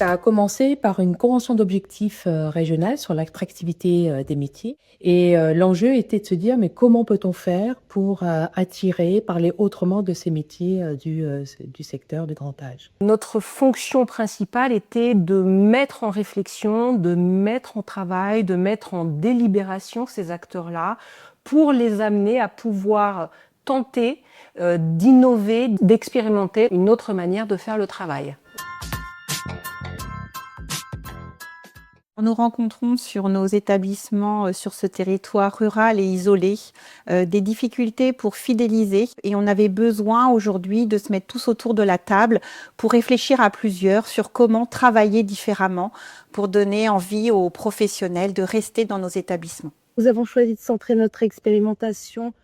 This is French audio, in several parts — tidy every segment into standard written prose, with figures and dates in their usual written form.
Ça a commencé par une convention d'objectifs régionale sur l'attractivité des métiers. Et l'enjeu était de se dire, mais comment peut-on faire pour attirer, parler autrement de ces métiers du secteur du grand âge? Notre fonction principale était de mettre en réflexion, de mettre en travail, de mettre en délibération ces acteurs-là pour les amener à pouvoir tenter d'innover, d'expérimenter une autre manière de faire le travail. Nous rencontrons sur nos établissements, sur ce territoire rural et isolé, des difficultés pour fidéliser et on avait besoin aujourd'hui de se mettre tous autour de la table pour réfléchir à plusieurs sur comment travailler différemment pour donner envie aux professionnels de rester dans nos établissements. Nous avons choisi de centrer notre expérimentation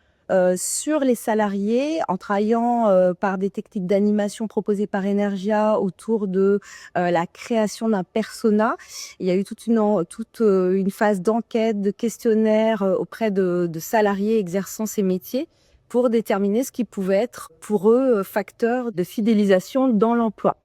sur les salariés en travaillant par des techniques d'animation proposées par Energia autour de la création d'un persona. Il y a eu toute une phase d'enquête, de questionnaire auprès de salariés exerçant ces métiers pour déterminer ce qui pouvait être pour eux facteur de fidélisation dans l'emploi.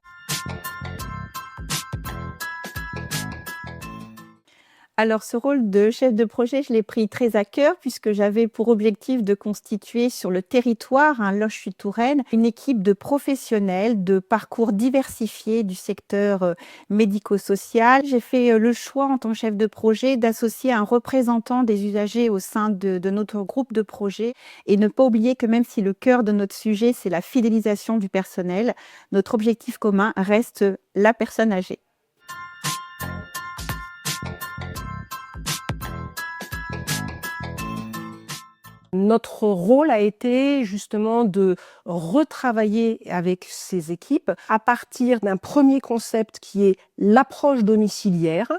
Alors ce rôle de chef de projet, je l'ai pris très à cœur puisque j'avais pour objectif de constituer sur le territoire, Loches-sur-Touraine, une équipe de professionnels de parcours diversifiés du secteur médico-social. J'ai fait le choix en tant que chef de projet d'associer un représentant des usagers au sein de notre groupe de projet et ne pas oublier que même si le cœur de notre sujet, c'est la fidélisation du personnel, notre objectif commun reste la personne âgée. Notre rôle a été justement de retravailler avec ces équipes à partir d'un premier concept qui est l'approche domiciliaire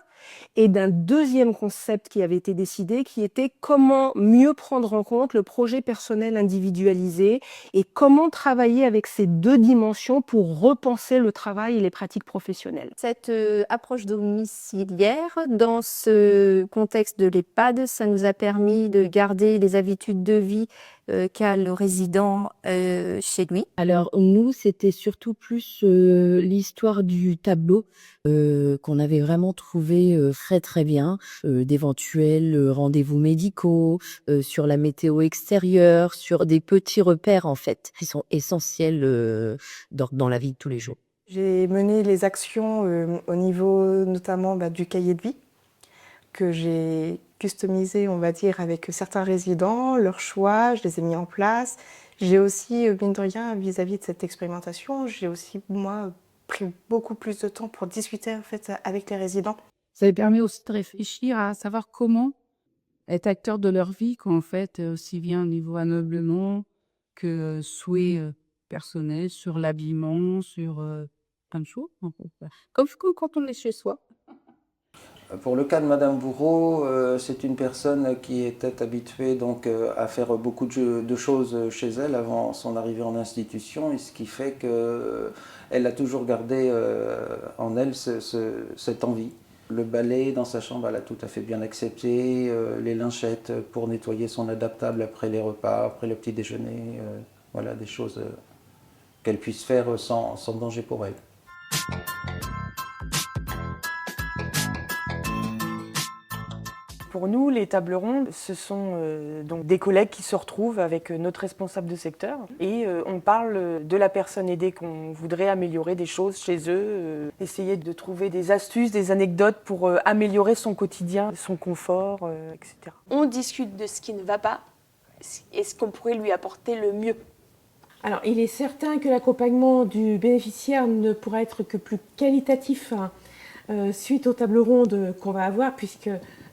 et d'un deuxième concept qui avait été décidé qui était comment mieux prendre en compte le projet personnel individualisé et comment travailler avec ces deux dimensions pour repenser le travail et les pratiques professionnelles. Cette approche domiciliaire, dans ce contexte de l'EHPAD, ça nous a permis de garder les habitudes de vie qu'a le résident chez lui. Alors nous, c'était surtout plus l'histoire du tableau qu'on avait vraiment trouvé très très bien, d'éventuels rendez-vous médicaux, sur la météo extérieure, sur des petits repères en fait, qui sont essentiels dans la vie de tous les jours. J'ai mené les actions au niveau notamment du cahier de vie que j'ai customisé, on va dire, avec certains résidents, leurs choix, je les ai mis en place. J'ai aussi, mine de rien, vis-à-vis de cette expérimentation, j'ai aussi, moi, pris beaucoup plus de temps pour discuter en fait avec les résidents. Ça lui permet aussi de réfléchir à savoir comment être acteur de leur vie, qu'en fait, aussi bien au niveau ameublement que souhaits personnels, sur l'habillement, sur plein de choses. En fait. Comme quand on est chez soi. Pour le cas de Madame Bourreau, c'est une personne qui était habituée donc, à faire beaucoup de choses chez elle avant son arrivée en institution, et ce qui fait qu'elle a toujours gardé en elle cette envie. Le balai dans sa chambre, elle a tout à fait bien accepté, les linchettes pour nettoyer son adaptable après les repas, après le petit déjeuner, voilà des choses qu'elle puisse faire sans danger pour elle. Pour nous, les tables rondes, ce sont donc des collègues qui se retrouvent avec notre responsable de secteur et on parle de la personne aidée qu'on voudrait améliorer des choses chez eux, essayer de trouver des astuces, des anecdotes pour améliorer son quotidien, son confort, etc. On discute de ce qui ne va pas et ce qu'on pourrait lui apporter le mieux. Alors, il est certain que l'accompagnement du bénéficiaire ne pourra être que plus qualitatif suite aux tables rondes qu'on va avoir, puisque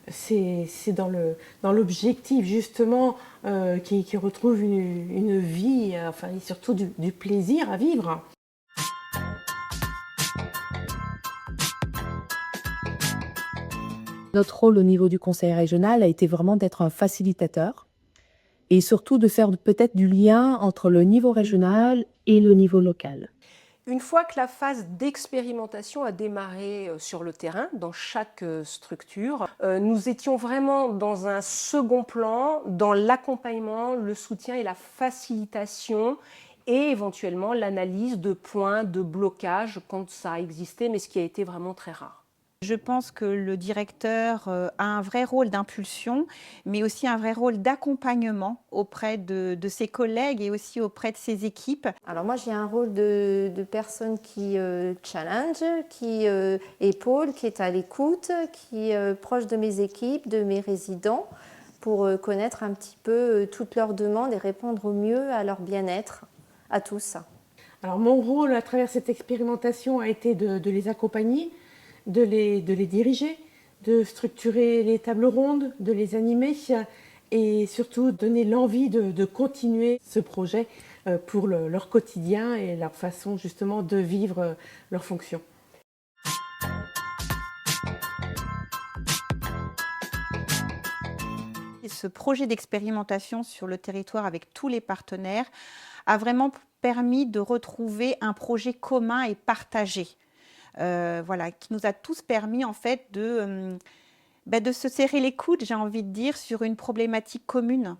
c'est dans l'objectif justement qui retrouve une vie, enfin, et surtout du plaisir à vivre. Notre rôle au niveau du conseil régional a été vraiment d'être un facilitateur et surtout de faire peut-être du lien entre le niveau régional et le niveau local. Une fois que la phase d'expérimentation a démarré sur le terrain, dans chaque structure, nous étions vraiment dans un second plan, dans l'accompagnement, le soutien et la facilitation et éventuellement l'analyse de points de blocage quand ça a existé, mais ce qui a été vraiment très rare. Je pense que le directeur a un vrai rôle d'impulsion, mais aussi un vrai rôle d'accompagnement auprès de ses collègues et aussi auprès de ses équipes. Alors moi, j'ai un rôle de personne qui challenge, qui épaule, qui est à l'écoute, qui est proche de mes équipes, de mes résidents, pour connaître un petit peu toutes leurs demandes et répondre au mieux à leur bien-être, à tous. Alors mon rôle à travers cette expérimentation a été de les accompagner, de les diriger, de structurer les tables rondes, de les animer et surtout donner l'envie de continuer ce projet pour leur quotidien et leur façon justement de vivre leur fonction. Ce projet d'expérimentation sur le territoire avec tous les partenaires a vraiment permis de retrouver un projet commun et partagé. Voilà, qui nous a tous permis en fait de se serrer les coudes, j'ai envie de dire, sur une problématique commune